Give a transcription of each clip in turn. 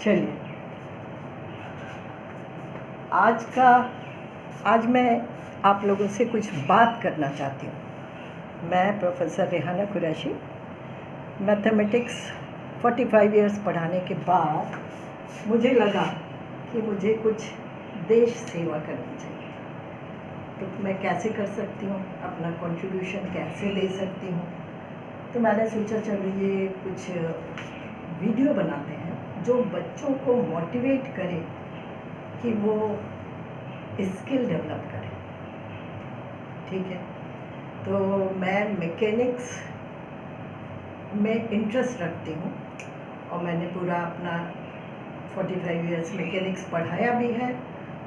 चलिए, आज मैं आप लोगों से कुछ बात करना चाहती हूँ। मैं professor Rehana Qureshi, mathematics 45 years पढ़ाने के बाद मुझे लगा कि मुझे कुछ देश सेवा करनी चाहिए। तो मैं कैसे कर सकती हूँ, अपना कंट्रीब्यूशन कैसे दे सकती हूँ। तो मैंने सोचा चलो ये कुछ वीडियो बनाते हैं जो बच्चों को मोटिवेट करे कि वो स्किल डेवलप करें। ठीक है, तो मैं मैकेनिक्स में इंटरेस्ट रखती हूँ और मैंने पूरा अपना 45 इयर्स मैकेनिक्स पढ़ाया भी है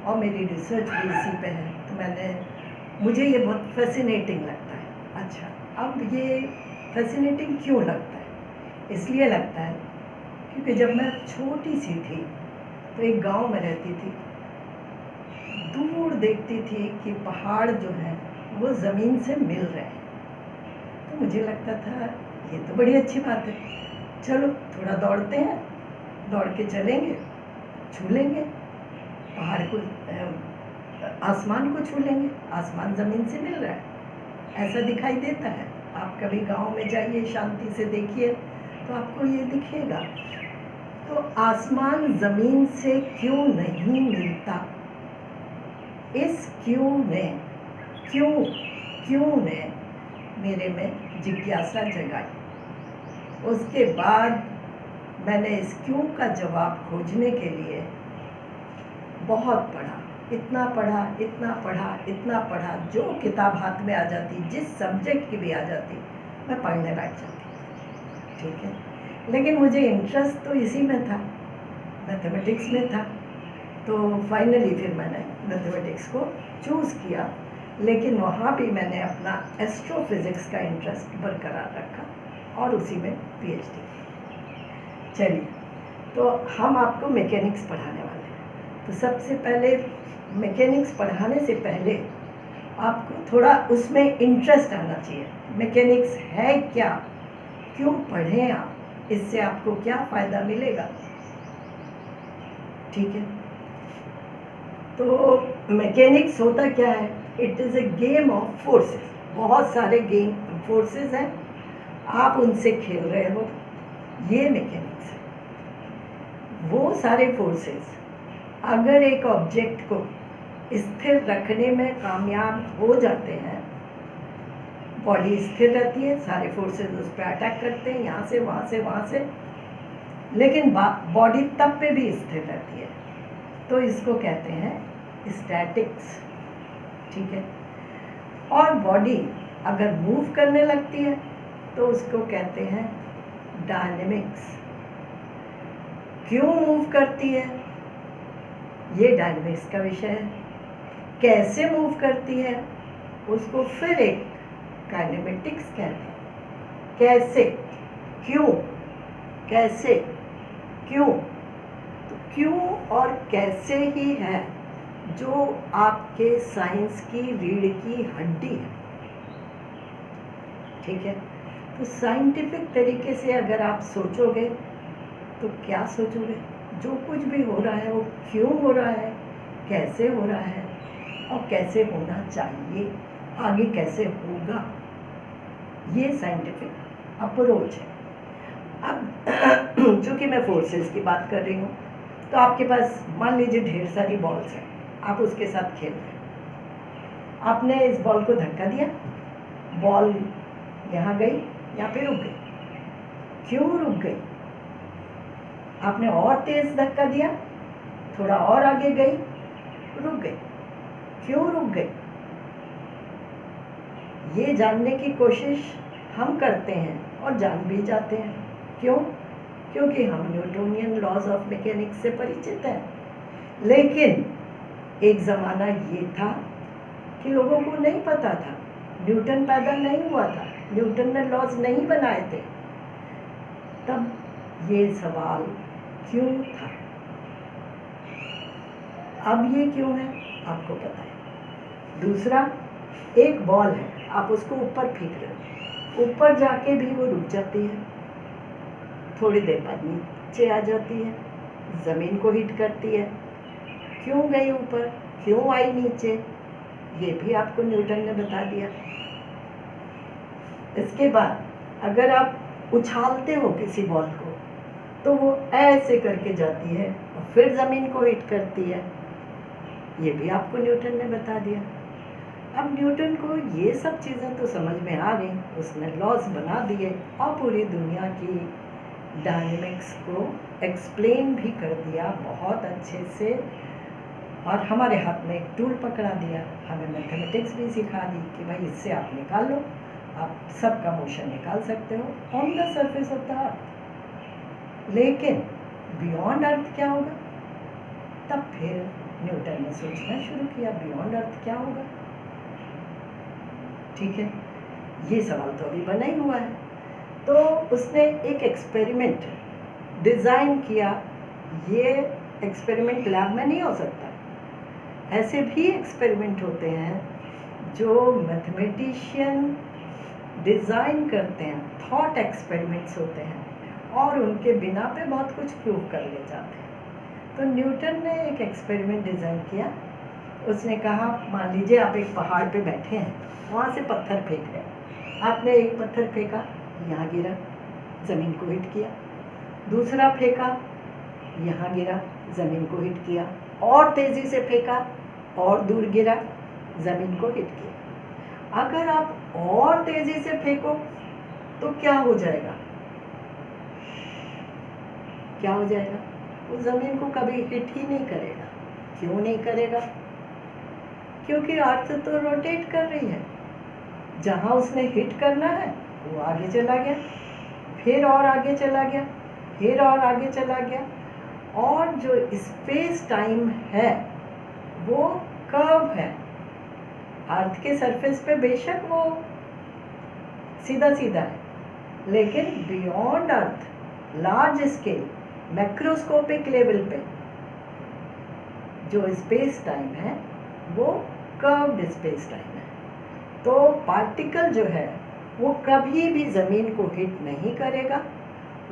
और मेरी रिसर्च भी इसी पे है। तो मुझे ये बहुत फैसिनेटिंग लगता है। अच्छा, अब ये फैसिनेटिंग क्यों लगता है? इसलिए लगता है क्योंकि जब मैं छोटी सी थी तो एक गांव में रहती थी। दूर देखती थी कि पहाड़ जो हैं वो ज़मीन से मिल रहे हैं। तो मुझे लगता था ये तो बड़ी अच्छी बात है, चलो थोड़ा दौड़ते हैं, दौड़ के चलेंगे, छू लेंगे पहाड़ को, आसमान को छू लेंगे, आसमान ज़मीन से मिल रहा है, ऐसा दिखाई देता है। आप कभी गांव में जाइए, शांति से देखिए तो आपको ये दिखेगा। तो आसमान ज़मीन से क्यों नहीं मिलता? इस क्यों ने मेरे में जिज्ञासा जगाई। उसके बाद मैंने इस क्यों का जवाब खोजने के लिए बहुत पढ़ा, इतना पढ़ा, जो किताब हाथ में आ जाती, जिस सब्जेक्ट की भी आ जाती, मैं पढ़ने बैठ जाती। ठीक है, लेकिन मुझे इंटरेस्ट तो इसी में था, मैथमेटिक्स में था। तो फाइनली फिर मैंने मैथमेटिक्स को चूज़ किया, लेकिन वहाँ भी मैंने अपना एस्ट्रोफिज़िक्स का इंटरेस्ट बरकरार रखा और उसी में पीएचडी की। चलिए, तो हम आपको मैकेनिक्स पढ़ाने वाले हैं। तो सबसे पहले मैकेनिक्स पढ़ाने से पहले आपको थोड़ा उसमें इंटरेस्ट आना चाहिए। मैकेनिक्स है क्या, क्यों पढ़ें आप, इससे आपको क्या फ़ायदा मिलेगा। ठीक है, तो मैकेनिक्स होता क्या है? It is a game of forces. बहुत सारे गेम फोर्सेस हैं, आप उनसे खेल रहे हो, ये मैकेनिक्स है। वो सारे फोर्सेस अगर एक ऑब्जेक्ट को स्थिर रखने में कामयाब हो जाते हैं, बॉडी स्थिर रहती है, सारे फोर्सेस उस पर अटैक करते हैं, यहाँ से वहाँ से, लेकिन बॉडी तब पे भी स्थिर रहती है, तो इसको कहते हैं स्टैटिक्स। ठीक है, और बॉडी अगर मूव करने लगती है तो उसको कहते हैं डायनेमिक्स। क्यों मूव करती है, ये डायनेमिक्स का विषय है। कैसे मूव करती है, उसको फिर एक काइनेमेटिक्स कहते हैं। कैसे, क्यों, कैसे, क्यों, तो क्यों और कैसे ही है जो आपके साइंस की रीढ़ की हड्डी है। ठीक है, तो साइंटिफिक तरीके से अगर आप सोचोगे तो क्या सोचोगे? जो कुछ भी हो रहा है वो क्यों हो रहा है, कैसे हो रहा है और कैसे होना चाहिए, आगे कैसे होगा, ये साइंटिफिक अप्रोच है। अब चूँकि मैं फोर्सेस की बात कर रही हूँ, तो आपके पास मान लीजिए ढेर सारी बॉल्स हैं, आप उसके साथ खेल रहे हैं। आपने इस बॉल को धक्का दिया, बॉल यहाँ गई, यहाँ पे रुक गई। क्यों रुक गई? आपने और तेज धक्का दिया, थोड़ा और आगे गई, रुक गई। क्यों रुक गई? ये जानने की कोशिश हम करते हैं और जान भी जाते हैं। क्यों? क्योंकि हम न्यूटोनियन लॉज ऑफ मैकेनिक्स से परिचित हैं। लेकिन एक ज़माना ये था कि लोगों को नहीं पता था, न्यूटन पैदा नहीं हुआ था, न्यूटन ने लॉज नहीं बनाए थे। तब ये सवाल क्यों था। अब ये क्यों है आपको पता है। दूसरा, एक बॉल है, आप उसको ऊपर फेंक रहे हो, ऊपर जाके भी वो रुक जाती है, थोड़ी देर बाद नीचे आ जाती है, ज़मीन को हिट करती है, क्यों गई ऊपर, क्यों आई नीचे, ये भी आपको न्यूटन ने बता दिया। इसके बाद अगर आप उछालते हो किसी बॉल को तो वो ऐसे करके जाती है और फिर ज़मीन को हिट करती है, ये भी आपको न्यूटन ने बता दिया। अब न्यूटन को ये सब चीज़ें तो समझ में आ गई, उसने लॉज बना दिए और पूरी दुनिया की डायनेमिक्स को एक्सप्लेन भी कर दिया बहुत अच्छे से, और हमारे हाथ में एक टूल पकड़ा दिया, हमें मैथमेटिक्स भी सिखा दी कि भाई इससे आप निकाल लो, आप सबका मोशन निकाल सकते हो on the surface of the earth. लेकिन बियॉन्ड अर्थ क्या होगा? तब फिर न्यूटन ने सोचना शुरू किया बियॉन्ड अर्थ क्या होगा। ठीक है, ये सवाल तो अभी बना ही हुआ है। तो उसने एक एक्सपेरिमेंट डिज़ाइन किया। ये एक्सपेरिमेंट लैब में नहीं हो सकता, ऐसे भी एक्सपेरिमेंट होते हैं जो मैथमेटिशियन डिज़ाइन करते हैं, थॉट एक्सपेरिमेंट्स होते हैं और उनके बिना पे बहुत कुछ प्रूव कर ले जाते हैं। तो न्यूटन ने एक एक्सपेरिमेंट डिज़ाइन किया। उसने कहा मान लीजिए आप एक पहाड़ पे बैठे हैं, वहाँ से पत्थर फेंक रहे हैं, आपने एक पत्थर फेंका, यहाँ गिरा, ज़मीन को हिट किया, दूसरा फेंका, यहाँ गिरा, ज़मीन को हिट किया, और तेज़ी से फेंका और दूर गिरा, ज़मीन को हिट किया। अगर आप और तेज़ी से फेंको तो क्या हो जाएगा? क्या हो जाएगा? वो ज़मीन को कभी हिट ही नहीं करेगा। क्यों नहीं करेगा? क्योंकि अर्थ तो रोटेट कर रही है। जहाँ उसने हिट करना है वो आगे चला गया, फिर और आगे चला गया, फिर और आगे चला गया, और जो स्पेस टाइम है वो कर्व है। अर्थ के सरफेस पे बेशक वो सीधा सीधा है, लेकिन बियॉन्ड अर्थ लार्ज स्केल मैक्रोस्कोपिक लेवल पे जो स्पेस टाइम है वो कर्व्ड स्पेस टाइम है। तो पार्टिकल जो है वो कभी भी ज़मीन को हिट नहीं करेगा,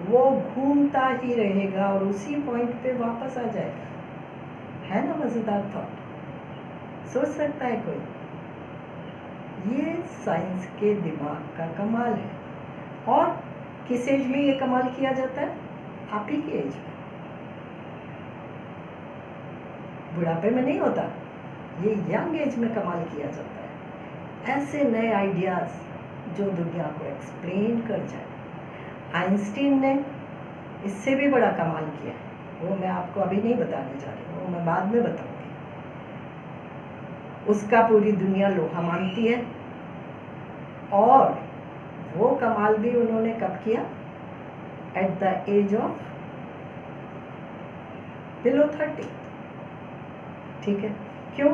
वो घूमता ही रहेगा और उसी पॉइंट पे वापस आ जाएगा। है ना मज़ेदार थॉट? सोच सकता है कोई? ये साइंस के दिमाग का कमाल है। और किस एज में ये कमाल किया जाता है? आप ही की एज में। बुढ़ापे में नहीं होता, ये यंग एज में कमाल किया जाता है। ऐसे नए आइडियाज़ जो दुनिया को एक्सप्लेन कर जाए। आइंस्टीन ने इससे भी बड़ा कमाल किया, वो मैं आपको अभी नहीं बताने जा रही हूँ, वो मैं बाद में बताऊँगी। उसका पूरी दुनिया लोहा मानती है, और वो कमाल भी उन्होंने कब किया? At the age of below 30। ठीक है, क्यों?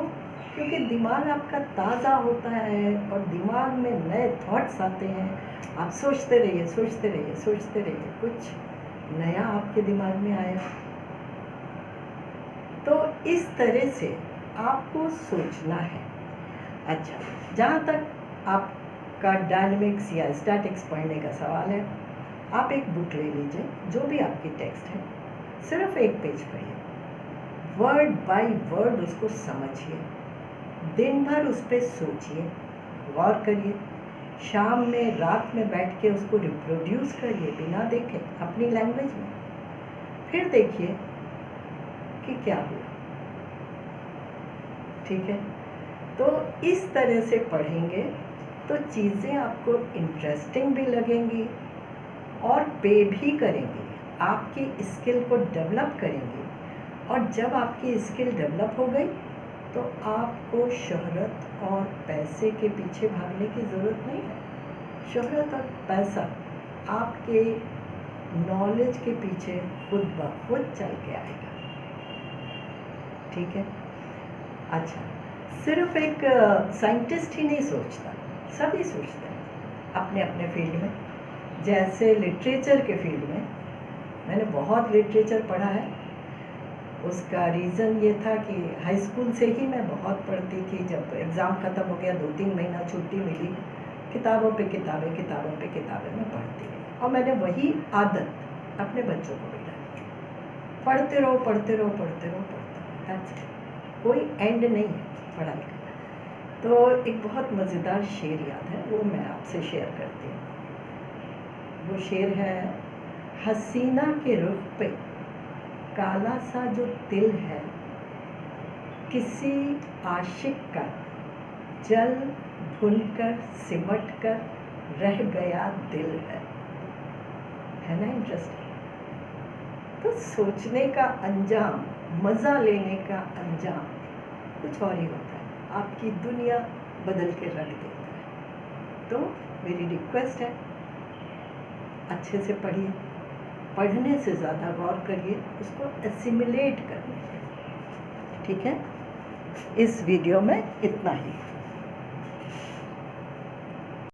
क्योंकि दिमाग आपका ताज़ा होता है और दिमाग में नए थॉट्स आते हैं। आप सोचते रहिए, सोचते रहिए, सोचते रहिए, कुछ नया आपके दिमाग में आया। तो इस तरह से आपको सोचना है। अच्छा, जहाँ तक आपका डायनेमिक्स या स्टैटिक्स पढ़ने का सवाल है, आप एक बुक ले लीजिए, जो भी आपकी टेक्स्ट है, सिर्फ एक पेज पढ़िए, वर्ड बाय वर्ड उसको समझिए, दिन भर उस पर सोचिए, गौर करिए, शाम में रात में बैठ के उसको रिप्रोड्यूस करिए बिना देखे अपनी लैंग्वेज में, फिर देखिए कि क्या हुआ। ठीक है, तो इस तरह से पढ़ेंगे तो चीज़ें आपको इंटरेस्टिंग भी लगेंगी और पे भी करेंगी, आपकी स्किल को डेवलप करेंगी। और जब आपकी स्किल डेवलप हो गई तो आपको शोहरत और पैसे के पीछे भागने की ज़रूरत नहीं है। शोहरत और पैसा आपके नॉलेज के पीछे खुद ब खुद चल के आएगा। ठीक है, अच्छा, सिर्फ एक साइंटिस्ट ही नहीं सोचता, सभी सोचते हैं अपने अपने फील्ड में। जैसे लिटरेचर के फील्ड में मैंने बहुत लिटरेचर पढ़ा है। उसका रीज़न ये था कि हाई स्कूल से ही मैं बहुत पढ़ती थी। जब एग्ज़ाम ख़त्म हो गया, 2-3 महीना छुट्टी मिली, किताबों पे किताबें, किताबों पे किताबें मैं पढ़ती रही, और मैंने वही आदत अपने बच्चों को भी डाली। पढ़ते रहो पढ़ते रहो पढ़ते रहो पढ़ते रहो, कोई एंड नहीं है पढ़ाई का। तो एक बहुत मज़ेदार शेर याद है, वो मैं आपसे शेयर करती हूँ। वो शेर है, हसीना के रुख पे काला सा जो तिल है, किसी आशिक का जल भुनकर सिमट कर रह गया दिल है ना इंटरेस्टिंग। तो सोचने का अंजाम, मज़ा लेने का अंजाम कुछ और ही होता है, आपकी दुनिया बदल के रख देता है। तो मेरी रिक्वेस्ट है, अच्छे से पढ़िए, पढ़ने से ज़्यादा गौर करिए, उसको एसिमिलेट करने, ठीक है। इस वीडियो में इतना ही।